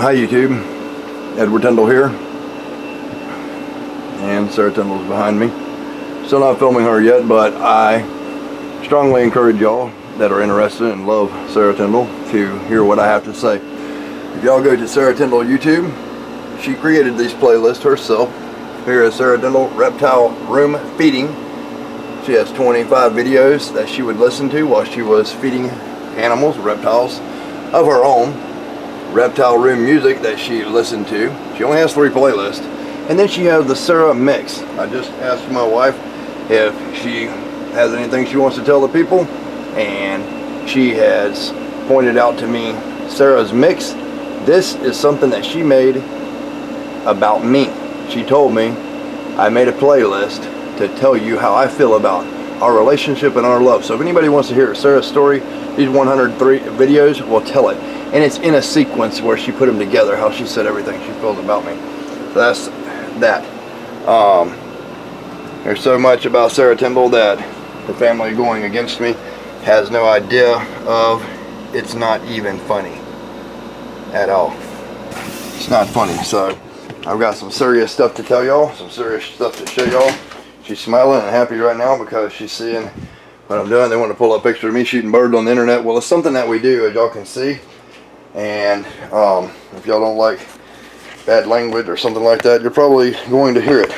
Hi YouTube, Edward Tyndall here, and Sarah Tyndall's behind me. Still not filming her yet, but I strongly encourage y'all that are interested and love Sarah Tyndall to hear what I have to say. If y'all go to Sarah Tyndall YouTube, she created these playlists herself. Here is Sarah Tyndall Reptile Room Feeding. She has 25 videos that she would listen to while she was feeding animals, reptiles of her own. Reptile room music that she listened to. She only has 3 playlists. And then she has the Sarah Mix. I just asked my wife if she has anything she wants to tell the people, and she has pointed out to me Sarah's Mix. This is something that she made about me. She told me I made a playlist to tell you how I feel about our relationship and our love. So if anybody wants to hear Sarah's story, these 103 videos will tell it. And it's in a sequence where she put them together, how she said everything she feels about me. So that's that. There's so much about Sarah Tyndall that the family going against me has no idea of. It's not even funny at all. It's not funny. So I've got some serious stuff to tell y'all, some serious stuff to show y'all. She's smiling and happy right now because she's seeing what I'm doing. They want to pull up a picture of me shooting birds on the internet. Well, it's something that we do, as y'all can see. And if y'all don't like bad language or something like that, you're probably going to hear it.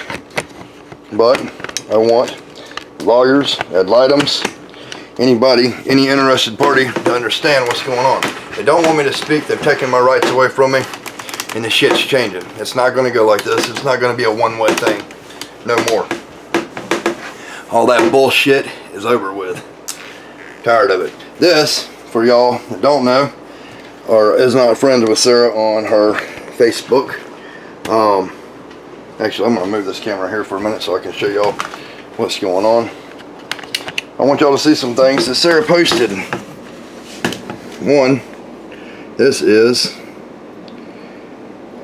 But I want lawyers, ad litems, anybody, any interested party to understand what's going on. They don't want me to speak. They've taken my rights away from me, and the shit's changing. It's not going to go like this. It's not going to be a one-way thing. No more. All that bullshit is over with. Tired of it. This, for y'all that don't know, or is not friends with Sarah on her Facebook. Actually, I'm going to move this camera here for a minute so I can show y'all what's going on. I want y'all to see some things that Sarah posted. One, this is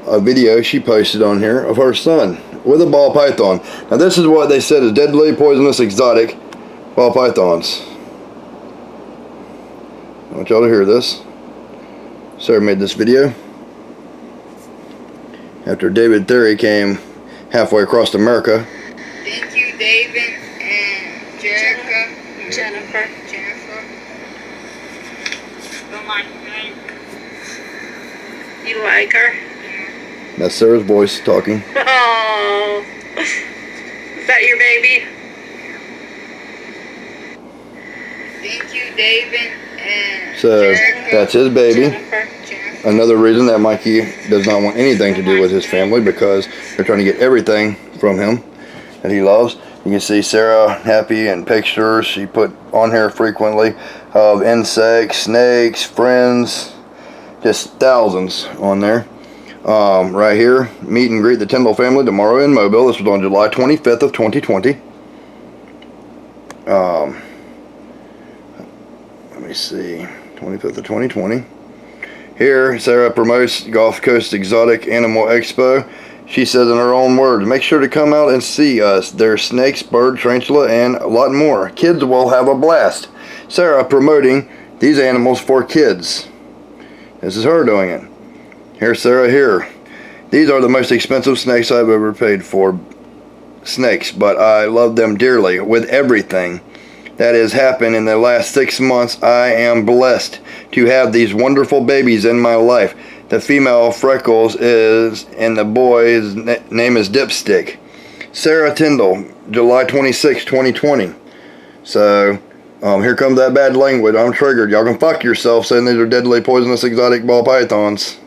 a video she posted on here of her son with a ball python. Now this is what they said is deadly, poisonous, exotic ball pythons. I want y'all to hear this. Sarah made this video after David Theory came halfway across America. Thank you, David and Jennifer. Don't like her. You like her? That's Sarah's voice talking. Oh, is that your baby? Thank you, David and So that's his baby. Jennifer. Another reason that Mikey does not want anything to do with his family, because they're trying to get everything from him that he loves. You can see Sarah happy and pictures she put on here frequently of insects, snakes, friends, just thousands on there. Right here, meet and greet the Tyndall family tomorrow in Mobile. This was on July 25th of 2020. Let me see, 25th of 2020. Here, Sarah promotes Gulf Coast Exotic Animal Expo. She says in her own words, make sure to come out and see us. There's snakes, bird, tarantula, and a lot more. Kids will have a blast. Sarah promoting these animals for kids. This is her doing it. Here's Sarah here. These are the most expensive snakes I've ever paid for. Snakes, but I love them dearly. With everything that has happened in the last 6 months, I am blessed to have these wonderful babies in my life. The female Freckles is, and the boy's name is Dipstick. Sarah Tyndall, July 26, 2020. So, here comes that bad language. I'm triggered. Y'all can fuck yourself saying these are deadly, poisonous, exotic ball pythons.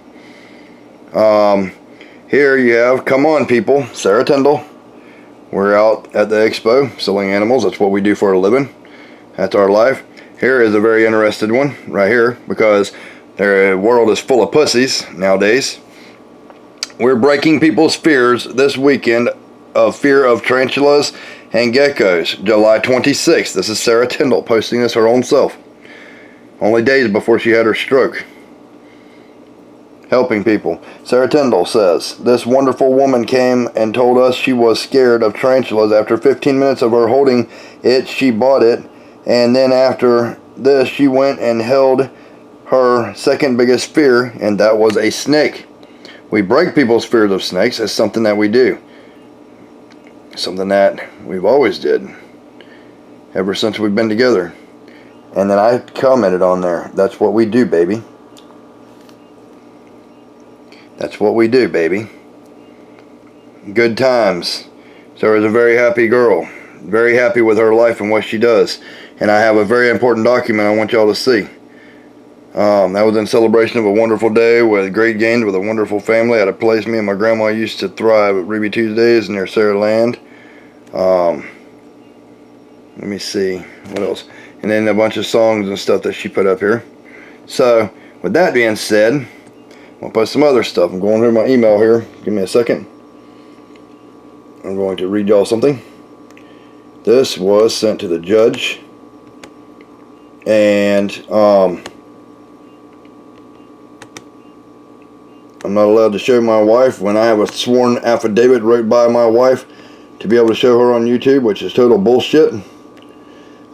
Here you have, come on people, Sarah Tyndall. We're out at the expo selling animals. That's what we do for a living. That's our life. Here is a very interested one right here, because the world is full of pussies nowadays. We're breaking people's fears this weekend of fear of tarantulas and geckos. July 26th. This is Sarah Tyndall posting this her own self. Only days before she had her stroke. Helping people. Sarah Tyndall says, this wonderful woman came and told us she was scared of tarantulas. After 15 minutes of her holding it, she bought it. And then after this, she went and held her second biggest fear, and that was a snake. we break people's fears of snakes. It's something that we do. Something that we've always did. Ever since we've been together. And then I commented on there. That's what we do, baby. That's what we do, baby. Good times. Sarah's a very happy girl. Very happy with her life and what she does. And I have a very important document I want y'all to see. That was in celebration of a wonderful day with great gains with a wonderful family at a place me and my grandma used to thrive at Ruby Tuesdays near Sarah Land. Let me see. What else? And then a bunch of songs and stuff that she put up here. So, with that being said, I'm going to post some other stuff. I'm going through my email here. Give me a second. I'm going to read y'all something. This was sent to the judge. And, I'm not allowed to show my wife when I have a sworn affidavit wrote by my wife to be able to show her on YouTube, which is total bullshit.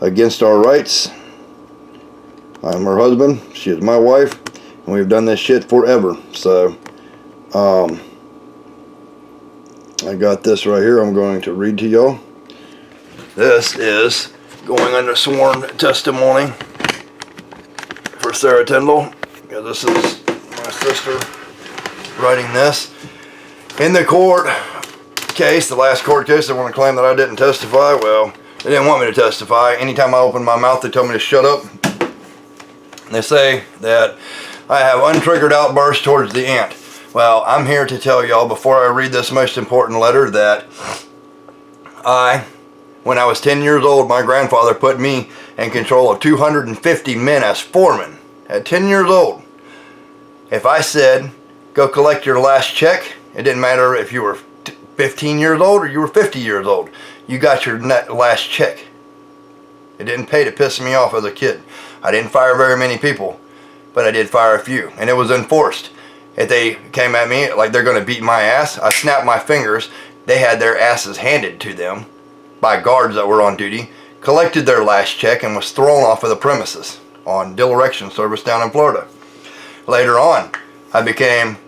Against our rights. I'm her husband. She is my wife. And we've done this shit forever. So, I got this right here. I'm going to read to y'all. This is going under sworn testimony for Sarah Tyndall. Yeah, this is my sister writing this. In the court case, the last court case, they want to claim that I didn't testify. Well, they didn't want me to testify. Anytime I opened my mouth, they told me to shut up. They say that I have untriggered outbursts towards the end. Well, I'm here to tell y'all before I read this most important letter that when I was 10 years old, my grandfather put me in control of 250 men as foreman at 10 years old. If I said, go collect your last check, it didn't matter if you were 15 years old or you were 50 years old. You got your last check. It didn't pay to piss me off as a kid. I didn't fire very many people, but I did fire a few, and it was enforced. If they came at me like they're going to beat my ass, I snapped my fingers. They had their asses handed to them by guards that were on duty, collected their last check, and was thrown off of the premises on direction service down in Florida. Later on, I became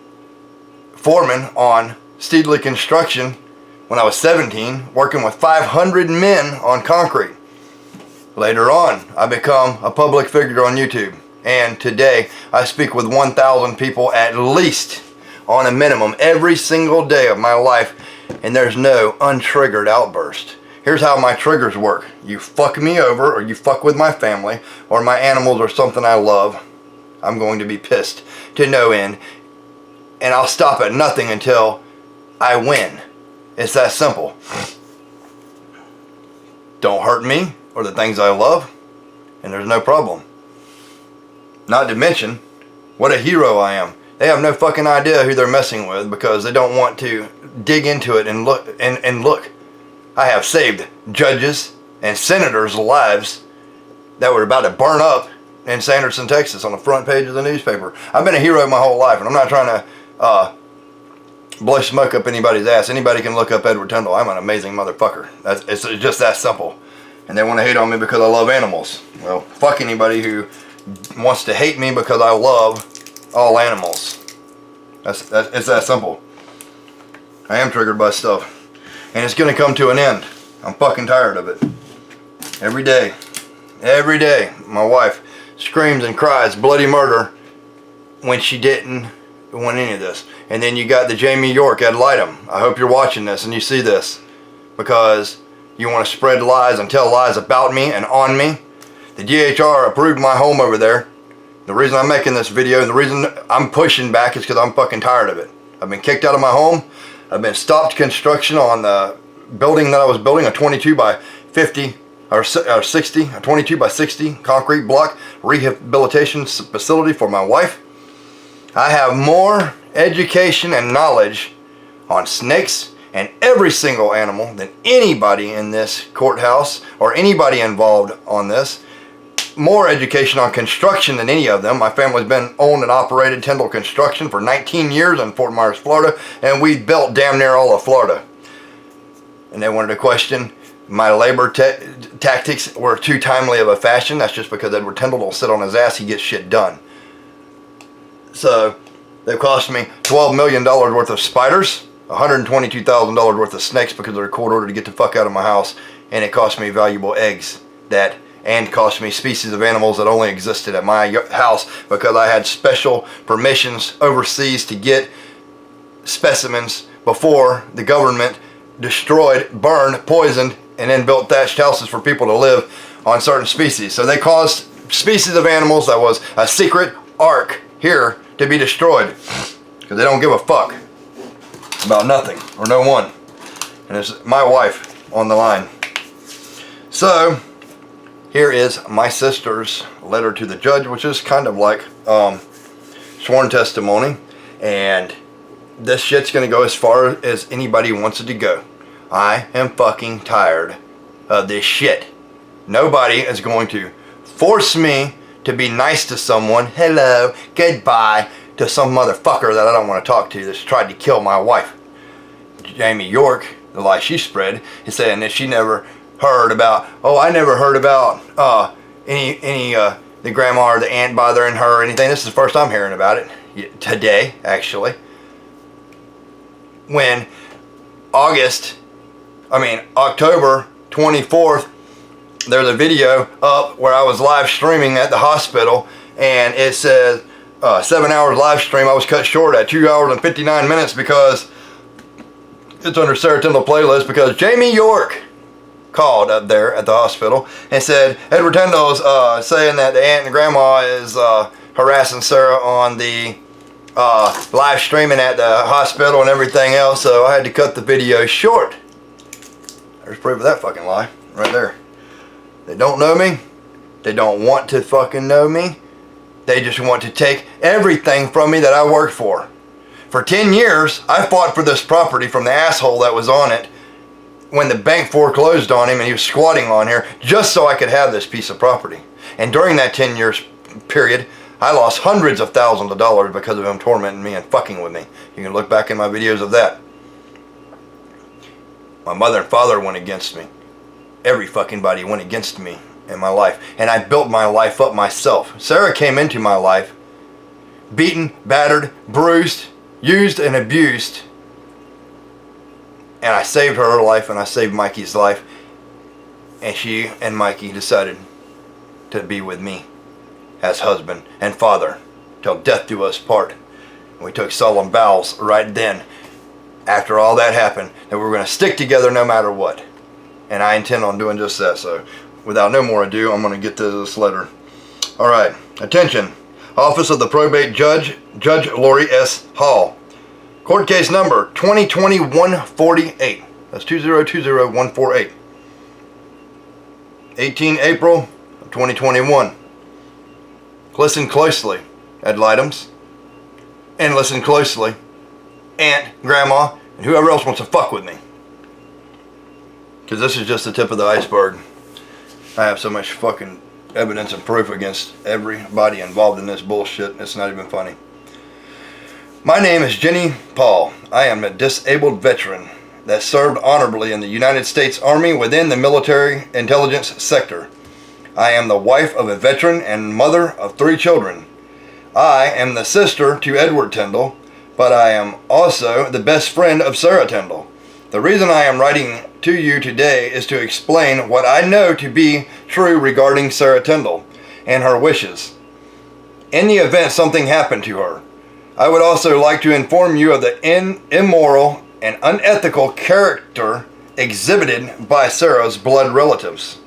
foreman on Steedley Construction when I was 17, working with 500 men on concrete. Later on, I become a public figure on YouTube. And today, I speak with 1,000 people at least on a minimum every single day of my life. And there's no untriggered outburst. Here's how my triggers work. You fuck me over, or you fuck with my family, or my animals, or something I love, I'm going to be pissed to no end. And I'll stop at nothing until I win. It's that simple. Don't hurt me or the things I love, and there's no problem. Not to mention, what a hero I am. They have no fucking idea who they're messing with because they don't want to dig into it and look. And look, I have saved judges and senators' lives that were about to burn up in Sanderson, Texas, on the front page of the newspaper. I've been a hero my whole life, and I'm not trying to blow smoke up anybody's ass. Anybody can look up Edward Tyndall. I'm an amazing motherfucker. It's just that simple. And they want to hate on me because I love animals. Well, fuck anybody who wants to hate me because I love all animals. It's that simple. I am triggered by stuff. And it's going to come to an end. I'm fucking tired of it. Every day. Every day. My wife screams and cries bloody murder when she didn't want any of this. And then you got the Jamie York ad litem. I hope you're watching this and you see this, because you want to spread lies and tell lies about me and on me. The DHR approved my home over there. The reason I'm making this video and the reason I'm pushing back is because I'm fucking tired of it. I've been kicked out of my home. I've been stopped construction on the building that I was building, a 22 by 50 or 60, a 22 by 60 concrete block rehabilitation facility for my wife. I have more education and knowledge on snakes and every single animal than anybody in this courthouse or anybody involved on this. More education on construction than any of them. My family's been owned and operated Tyndall Construction for 19 years in Fort Myers, Florida, and we built damn near all of Florida. And they wanted to question my labor tactics were too timely of a fashion. That's just because Edward Tyndall don't sit on his ass, he gets shit done. So, They've cost me $12 million worth of spiders, $122,000 worth of snakes because of their court order to get the fuck out of my house, and it cost me valuable eggs and cost me species of animals that only existed at my house because I had special permissions overseas to get specimens before the government destroyed, burned, poisoned, and then built thatched houses for people to live on certain species. So they caused species of animals that was a secret ark here to be destroyed because they don't give a fuck about nothing or no one. And it's my wife on the line. So here is my sister's letter to the judge, which is kind of like sworn testimony, and this shit's gonna go as far as anybody wants it to go. I am fucking tired of this shit. Nobody is going to force me to be nice to someone, hello, goodbye, to some motherfucker that I don't want to talk to that's tried to kill my wife. Jamie York, the lie she spread, is saying that she never heard about, I never heard about the grandma or the aunt bothering her or anything. This is the first I'm hearing about it, today, actually. When October 24th, there's a video up where I was live streaming at the hospital, and it says 7 hours live stream. I was cut short at 2 hours and 59 minutes because it's under SARAH Tyndall playlist because Jamie York called up there at the hospital and said Edward Tyndall's saying that the aunt and grandma is harassing Sarah on the live streaming at the hospital and everything else, so I had to cut the video short. There's proof of that fucking lie right there. They don't know me. They don't want to fucking know me. They just want to take everything from me that I worked for. For 10 years, I fought for this property from the asshole that was on it when the bank foreclosed on him and he was squatting on here just so I could have this piece of property. And during that 10 years period, I lost hundreds of thousands of dollars because of him tormenting me and fucking with me. You can look back in my videos of that. My mother and father went against me. Every fucking body went against me in my life. And I built my life up myself. Sarah came into my life beaten, battered, bruised, used and abused. And I saved her life and I saved Mikey's life. And she and Mikey decided to be with me as husband and father till death do us part. And we took solemn vows right then, after all that happened, that we were going to stick together no matter what. And I intend on doing just that. So without no more ado, I'm going to get to this letter. Alright, attention. Office of the Probate Judge, Judge Lori S. Hall. Court case number 2020-148. That's 2020148. 18 April of 2021. Listen closely, ad litems. And listen closely, aunt, grandma, and whoever else wants to fuck with me. Because this is just the tip of the iceberg. I have so much fucking evidence and proof against everybody involved in this bullshit. It's not even funny. My name is Jenny Paul. I am a disabled veteran that served honorably in the United States Army within the military intelligence sector. I am the wife of a veteran and mother of 3 children. I am the sister to Edward Tyndall, but I am also the best friend of Sarah Tyndall. The reason I am writing to you today is to explain what I know to be true regarding Sarah Tyndall and her wishes. In the event something happened to her, I would also like to inform you of the immoral and unethical character exhibited by Sarah's blood relatives.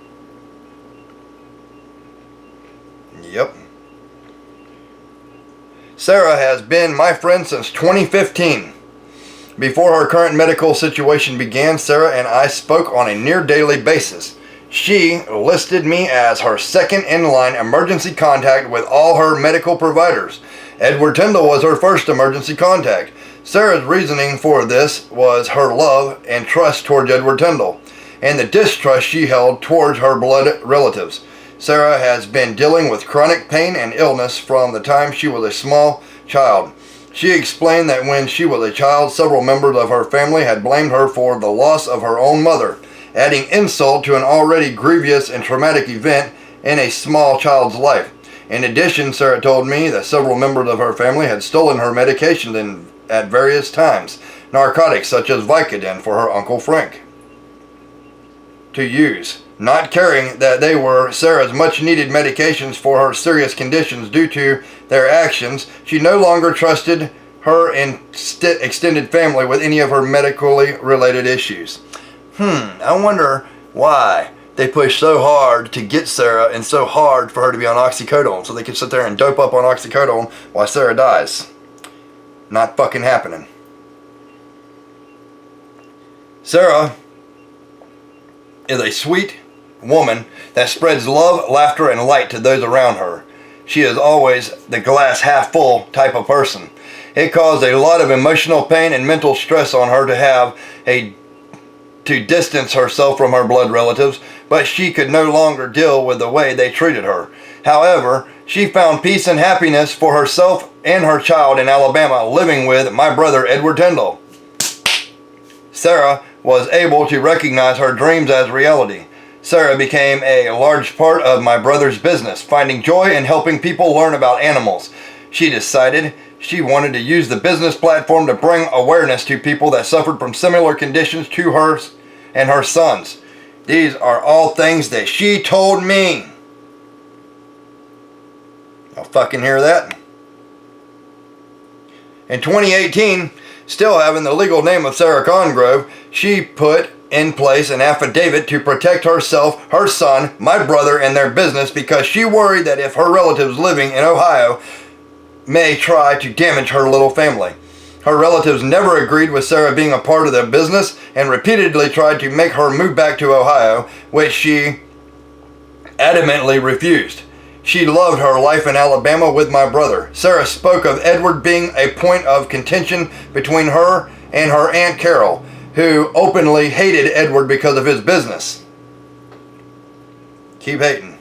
Yep. Sarah has been my friend since 2015. Before her current medical situation began, Sarah and I spoke on a near daily basis. She listed me as her second-in-line emergency contact with all her medical providers. Edward Tyndall was her first emergency contact. Sarah's reasoning for this was her love and trust towards Edward Tyndall, and the distrust she held towards her blood relatives. Sarah has been dealing with chronic pain and illness from the time she was a small child. She explained that when she was a child, several members of her family had blamed her for the loss of her own mother, adding insult to an already grievous and traumatic event in a small child's life. In addition, Sarah told me that several members of her family had stolen her medication at various times, narcotics such as Vicodin for her Uncle Frank to use, not caring that they were Sarah's much-needed medications for her serious conditions. Due to their actions, she no longer trusted her extended family with any of her medically related issues. I wonder why they pushed so hard to get Sarah and so hard for her to be on oxycodone so they could sit there and dope up on oxycodone while Sarah dies. Not fucking happening. Sarah is a sweet woman that spreads love, laughter, and light to those around her. She is always the glass half full type of person. It caused a lot of emotional pain and mental stress on her to distance herself from her blood relatives, but she could no longer deal with the way they treated her. However, she found peace and happiness for herself and her child in Alabama, living with my brother Edward Tyndall. Sarah was able to recognize her dreams as reality. Sarah became a large part of my brother's business, finding joy in helping people learn about animals. She decided she wanted to use the business platform to bring awareness to people that suffered from similar conditions to hers and her sons. These are all things that she told me. I'll fucking hear that. In 2018, still having the legal name of Sarah Congrove, she put in place an affidavit to protect herself, her son, my brother, and their business because she worried that if her relatives living in Ohio may try to damage her little family. Her relatives never agreed with Sarah being a part of their business and repeatedly tried to make her move back to Ohio, which she adamantly refused. She loved her life in Alabama with my brother. Sarah spoke of Edward being a point of contention between her and her Aunt Carol, who openly hated Edward because of his business. Keep hating.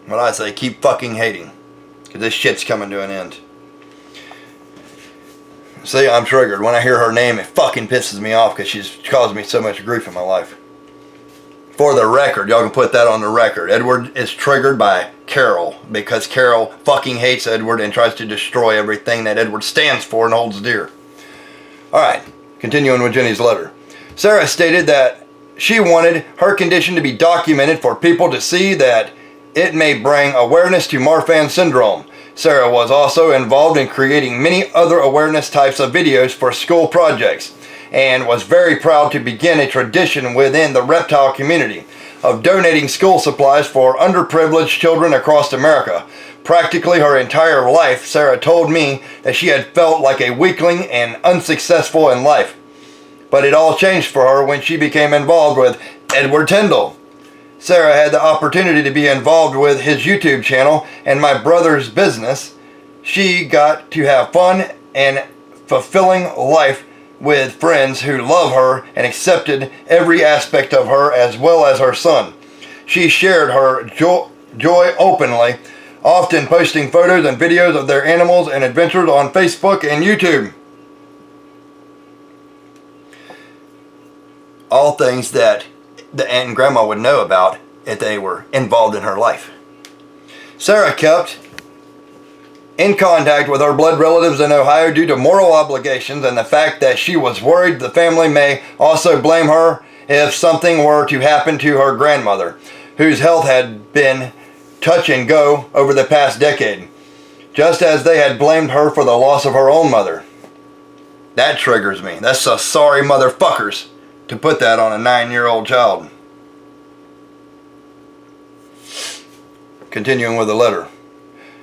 What I say, keep fucking hating. Because this shit's coming to an end. See, I'm triggered. When I hear her name, it fucking pisses me off because she's caused me so much grief in my life. For the record, y'all can put that on the record. Edward is triggered by Carol because Carol fucking hates Edward and tries to destroy everything that Edward stands for and holds dear. Alright, continuing with Jenny's letter. Sarah stated that she wanted her condition to be documented for people to see that it may bring awareness to Marfan syndrome. Sarah was also involved in creating many other awareness types of videos for school projects and was very proud to begin a tradition within the reptile community of donating school supplies for underprivileged children across America. Practically her entire life, Sarah told me that she had felt like a weakling and unsuccessful in life. But it all changed for her when she became involved with Edward Tyndall. Sarah had the opportunity to be involved with his YouTube channel and my brother's business. She got to have fun and fulfilling life with friends who love her and accepted every aspect of her as well as her son. She shared her joy openly, often posting photos and videos of their animals and adventures on Facebook and YouTube. All things that the aunt and grandma would know about if they were involved in her life. Sarah kept in contact with her blood relatives in Ohio due to moral obligations and the fact that she was worried the family may also blame her if something were to happen to her grandmother, whose health had been touch and go over the past decade, just as they had blamed her for the loss of her own mother. That triggers me. That's a sorry motherfuckers to put that on a 9-year-old child. Continuing with the letter.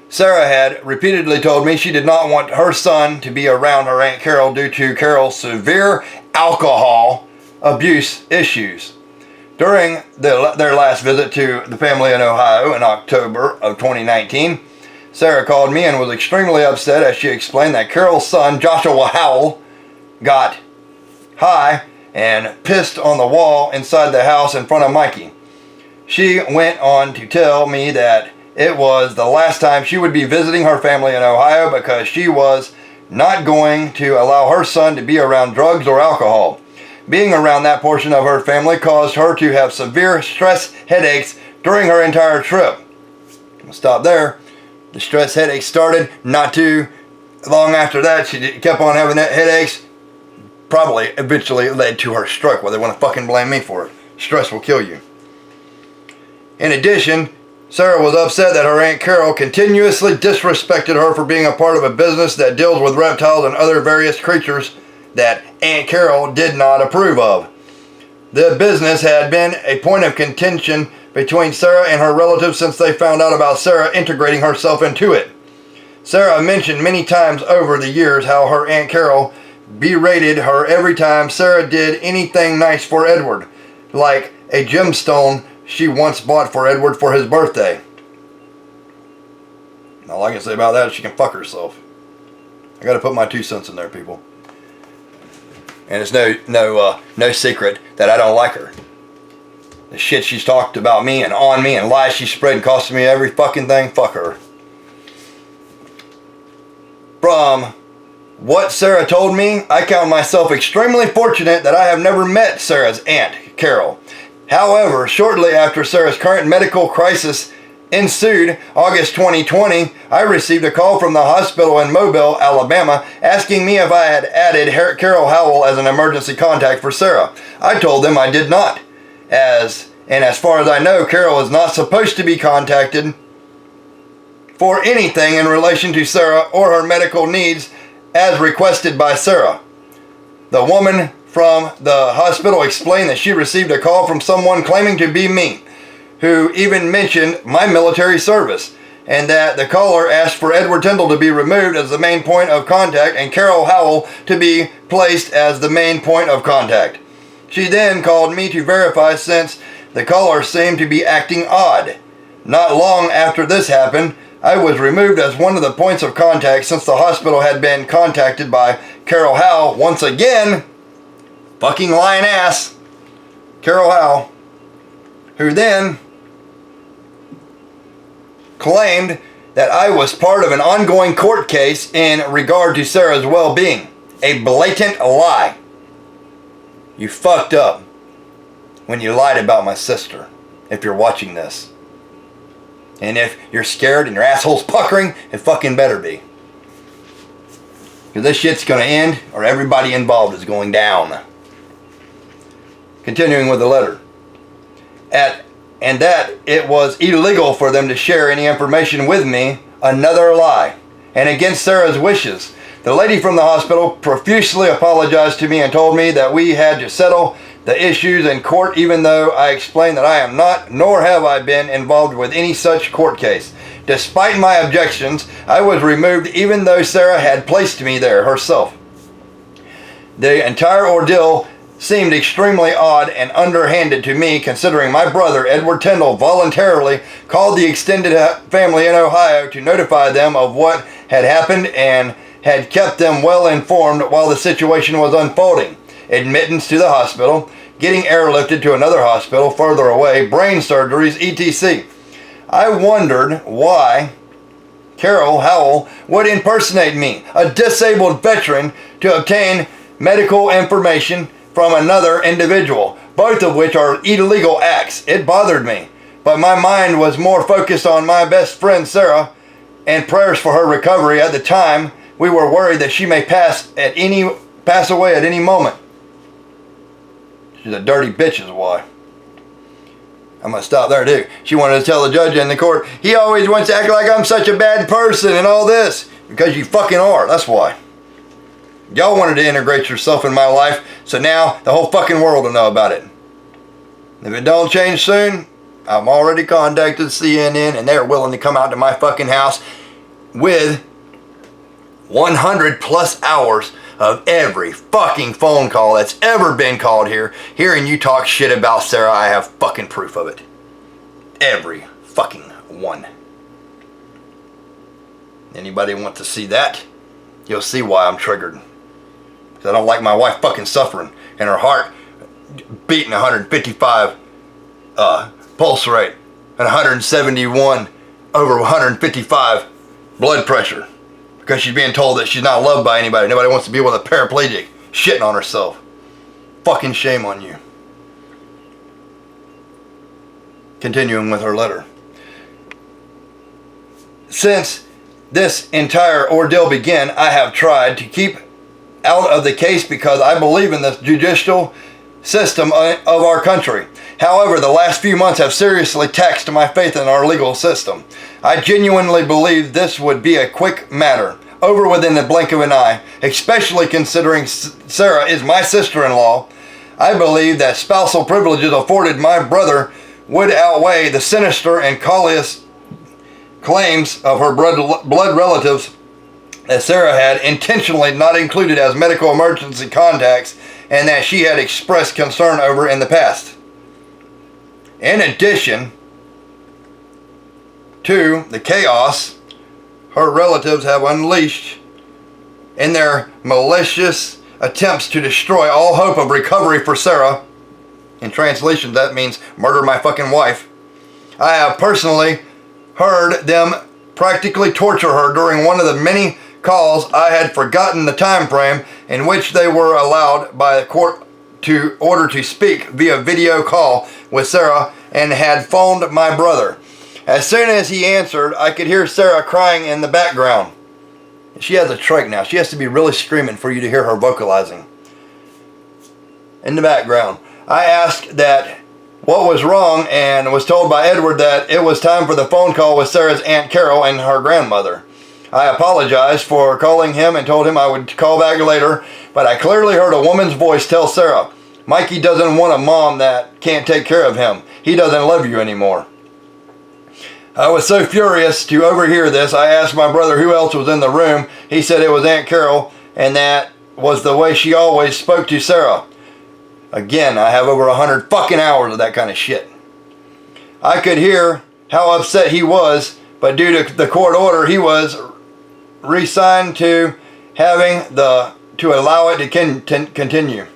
Sarah had repeatedly told me she did not want her son to be around her Aunt Carol due to Carol's severe alcohol abuse issues. During their last visit to the family in Ohio in October of 2019, Sarah called me and was extremely upset as she explained that Carol's son, Joshua Howell, got high and pissed on the wall inside the house in front of Mikey. She went on to tell me that it was the last time she would be visiting her family in Ohio because she was not going to allow her son to be around drugs or alcohol. Being around that portion of her family caused her to have severe stress headaches during her entire trip. stop there. The stress headaches started not too long after that. She kept on having that headaches. Probably eventually led to her stroke. Well, they want to fucking blame me for it. Stress will kill you. In addition, Sarah was upset that her Aunt Carol continuously disrespected her for being a part of a business that deals with reptiles and other various creatures that Aunt Carol did not approve of. The business had been a point of contention between Sarah and her relatives since they found out about Sarah integrating herself into it. Sarah mentioned many times over the years how her Aunt Carol berated her every time Sarah did anything nice for Edward, like a gemstone she once bought for Edward for his birthday. All I can say about that is she can fuck herself. I gotta put my 2 cents in there, people. And it's no secret that I don't like her. The shit she's talked about me and on me and lies she spread and costing me every fucking thing, fuck her. From what Sarah told me, I count myself extremely fortunate that I have never met Sarah's Aunt Carol. However, shortly after Sarah's current medical crisis ensued, August 2020, I received a call from the hospital in Mobile, Alabama, asking me if I had added Carol Howell as an emergency contact for Sarah. I told them I did not, as far as I know, Carol is not supposed to be contacted for anything in relation to Sarah or her medical needs as requested by Sarah. The woman from the hospital explained that she received a call from someone claiming to be me, who even mentioned my military service, and that the caller asked for Edward Tyndall to be removed as the main point of contact and Carol Howell to be placed as the main point of contact. She then called me to verify since the caller seemed to be acting odd. Not long after this happened, I was removed as one of the points of contact since the hospital had been contacted by Carol Howell once again. Fucking lying ass. Carol Howell. Who then claimed that I was part of an ongoing court case in regard to Sarah's well-being. A blatant lie. You fucked up when you lied about my sister, if you're watching this. And if you're scared and your asshole's puckering, it fucking better be. Because this shit's gonna end, or everybody involved is going down. Continuing with the letter. And that it was illegal for them to share any information with me, another lie, and against Sarah's wishes. The lady from the hospital profusely apologized to me and told me that we had to settle the issues in court, even though I explained that I am not, nor have I been involved with any such court case. Despite my objections, I was removed even though Sarah had placed me there herself. The entire ordeal seemed extremely odd and underhanded to me, considering my brother, Edward Tyndall, voluntarily called the extended family in Ohio to notify them of what had happened and had kept them well informed while the situation was unfolding. Admittance to the hospital, getting airlifted to another hospital further away, brain surgeries, etc. I wondered why Carol Howell would impersonate me, a disabled veteran, to obtain medical information from another individual, both of which are illegal acts. It bothered me, but my mind was more focused on my best friend Sarah and prayers for her recovery. At the time, we were worried that she may pass away at any moment. She's a dirty bitch is why. I'm going to stop there too. She wanted to tell the judge in the court, he always wants to act like I'm such a bad person and all this. Because you fucking are, that's why. Y'all wanted to integrate yourself in my life, so now the whole fucking world will know about it. If it don't change soon, I've already contacted CNN and they're willing to come out to my fucking house with 100 plus hours of every fucking phone call that's ever been called here. Hearing you talk shit about Sarah, I have fucking proof of it. Every fucking one. Anybody want to see that? You'll see why I'm triggered. Because I don't like my wife fucking suffering and her heart beating 155 pulse rate and 171 over 155 blood pressure. Because she's being told that she's not loved by anybody. Nobody wants to be with a paraplegic shitting on herself. Fucking shame on you. Continuing with her letter. Since this entire ordeal began, I have tried to keep out of the case because I believe in the judicial system of our country. However, the last few months have seriously taxed my faith in our legal system. I genuinely believe this would be a quick matter, over within the blink of an eye, especially considering Sarah is my sister-in-law. I believe that spousal privileges afforded my brother would outweigh the sinister and callous claims of her blood relatives that Sarah had intentionally not included as medical emergency contacts and that she had expressed concern over in the past. In addition to the chaos her relatives have unleashed in their malicious attempts to destroy all hope of recovery for Sarah, in translation that means murder my fucking wife, I have personally heard them practically torture her during one of the many calls. I had forgotten the time frame in which they were allowed by the court to order to speak via video call with Sarah and had phoned my brother. As soon as he answered, I could hear Sarah crying in the background. She has a trach now. She has to be really screaming for you to hear her vocalizing. In the background. I asked that what was wrong and was told by Edward that it was time for the phone call with Sarah's Aunt Carol and her grandmother. I apologized for calling him and told him I would call back later, but I clearly heard a woman's voice tell Sarah, Mikey doesn't want a mom that can't take care of him. He doesn't love you anymore. I was so furious to overhear this, I asked my brother who else was in the room. He said it was Aunt Carol, and that was the way she always spoke to Sarah. Again, I have over 100 fucking hours of that kind of shit. I could hear how upset he was, but due to the court order, he was resigned to to allow it to continue.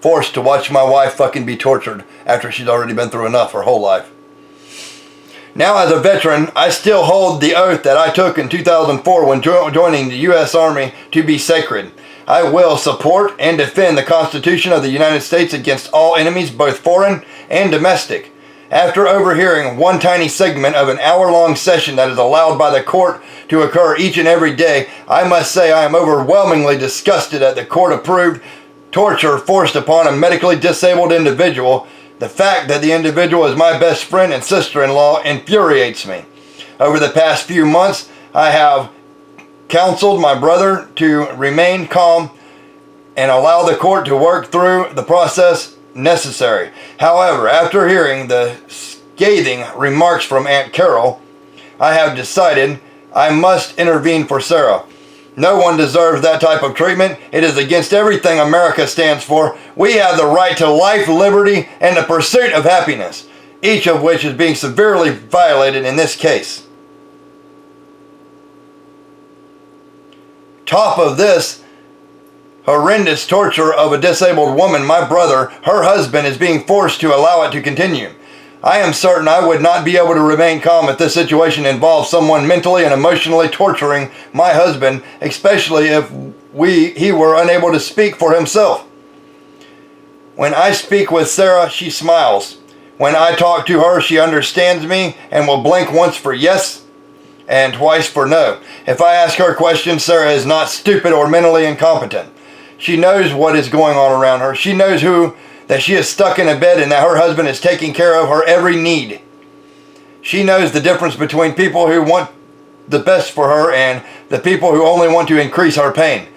Forced to watch my wife fucking be tortured after she's already been through enough her whole life. Now as a veteran, I still hold the oath that I took in 2004 when joining the U.S. Army to be sacred. I will support and defend the Constitution of the United States against all enemies, both foreign and domestic. After overhearing one tiny segment of an hour-long session that is allowed by the court to occur each and every day, I must say I am overwhelmingly disgusted at the court-approved torture forced upon a medically disabled individual. The fact that the individual is my best friend and sister-in-law infuriates me. Over the past few months, I have counseled my brother to remain calm and allow the court to work through the process necessary. However, after hearing the scathing remarks from Aunt Carol, I have decided I must intervene for Sarah. No one deserves that type of treatment. It is against everything America stands for. We have the right to life, liberty, and the pursuit of happiness, each of which is being severely violated in this case. Top of this horrendous torture of a disabled woman, my brother, her husband, is being forced to allow it to continue. I am certain I would not be able to remain calm if this situation involved someone mentally and emotionally torturing my husband, especially if he were unable to speak for himself. When I speak with Sarah, she smiles. When I talk to her, she understands me and will blink once for yes and twice for no. If I ask her questions, Sarah is not stupid or mentally incompetent. She knows what is going on around her. She knows that she is stuck in a bed and that her husband is taking care of her every need. She knows the difference between people who want the best for her and the people who only want to increase her pain.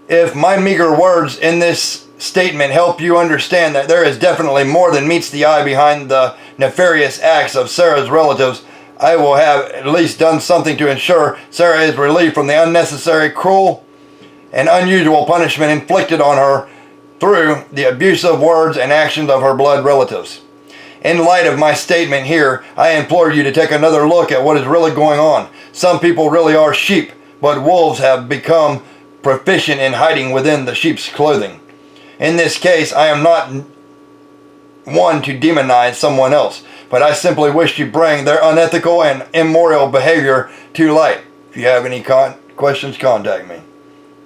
If my meager words in this statement help you understand that there is definitely more than meets the eye behind the nefarious acts of Sarah's relatives, I will have at least done something to ensure Sarah is relieved from the unnecessary, cruel, and unusual punishment inflicted on her through the abusive words and actions of her blood relatives. In light of my statement here, I implore you to take another look at what is really going on. Some people really are sheep, but wolves have become proficient in hiding within the sheep's clothing. In this case, I am not one to demonize someone else, but I simply wish to bring their unethical and immoral behavior to light. If you have any questions, contact me.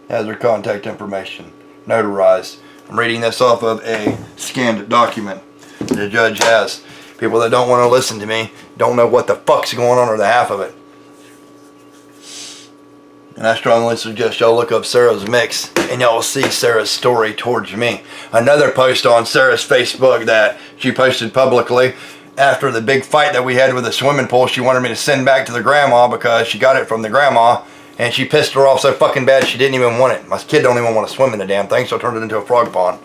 Has their contact information notarized. I'm reading this off of a scanned document the judge has. People that don't want to listen to me don't know what the fuck's going on or the half of it. And I strongly suggest y'all look up Sarah's mix and y'all will see Sarah's story towards me. Another post on Sarah's Facebook that she posted publicly after the big fight that we had with the swimming pool. She wanted me to send back to the grandma because she got it from the grandma and she pissed her off so fucking bad she didn't even want it. My kid don't even want to swim in the damn thing, so I turned it into a frog pond.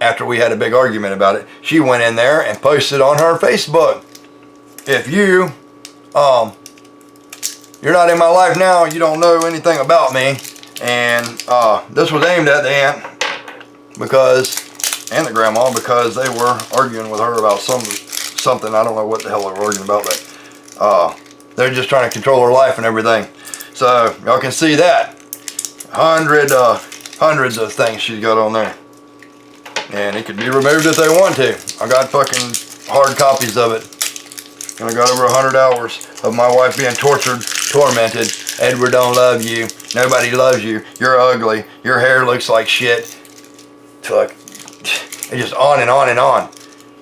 After we had a big argument about it, she went in there and posted on her Facebook, if you're not in my life now, you don't know anything about me. And this was aimed at the aunt and the grandma, because they were arguing with her about something. I don't know what the hell they were arguing about, but they're just trying to control her life and everything. So y'all can see that. Hundreds of things she's got on there. And it could be removed if they want to. I got fucking hard copies of it. And I got over 100 hours of my wife being tortured, tormented. Edward don't love you. Nobody loves you. You're ugly. Your hair looks like shit. Fuck. It's just on and on and on.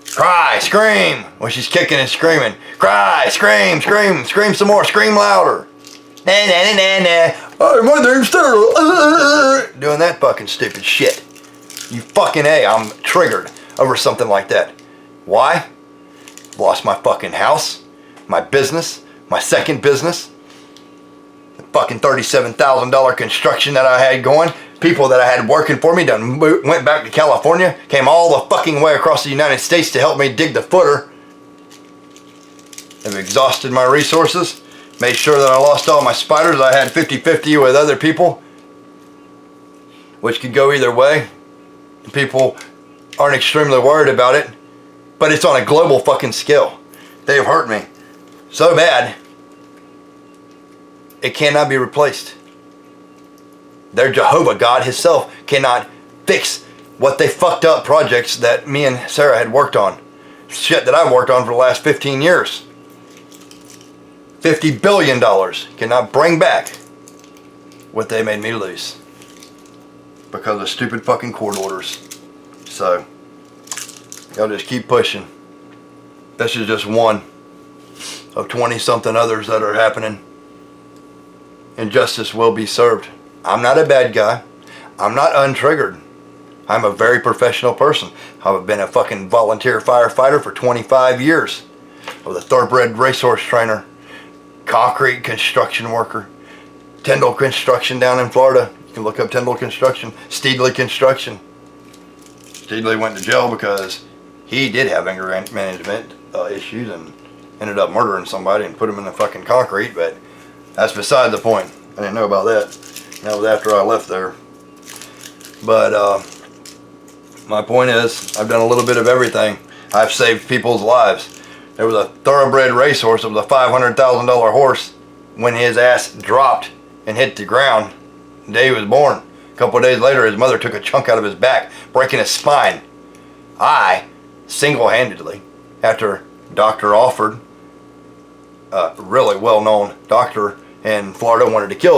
Cry, scream. When she's kicking and screaming. Cry, scream, scream, scream some more, scream louder. Nah, nah, nah, nah. Oh, my name's Sarah. Doing that fucking stupid shit. You fucking A, I'm triggered over something like that. Why? Lost my fucking house, my business, my second business, the fucking $37,000 construction that I had going, people that I had working for me went back to California, came all the fucking way across the United States to help me dig the footer. I've exhausted my resources, made sure that I lost all my spiders. I had 50-50 with other people, which could go either way. People aren't extremely worried about it, but it's on a global fucking scale. They have hurt me so bad, it cannot be replaced. Their Jehovah God himself cannot fix what they fucked up projects that me and Sarah had worked on. Shit that I've worked on for the last 15 years. $50 billion cannot bring back what they made me lose. Because of stupid fucking court orders. So, y'all just keep pushing. This is just one of 20 something others that are happening. And justice will be served. I'm not a bad guy. I'm not untriggered. I'm a very professional person. I've been a fucking volunteer firefighter for 25 years. I was a thoroughbred racehorse trainer. Concrete construction worker. Tyndall Construction down in Florida. You can look up Tyndall Construction. Steedley Construction. Steedley went to jail because he did have anger management issues and ended up murdering somebody and put him in the fucking concrete, but that's beside the point. I didn't know about that. That was after I left there. But my point is, I've done a little bit of everything. I've saved people's lives. There was a thoroughbred racehorse. It was a $500,000 horse. When his ass dropped and hit the ground, the day he was born, a couple of days later, his mother took a chunk out of his back, breaking his spine. I, single-handedly, after Dr. Alford, a really well-known doctor in Florida, wanted to kill him.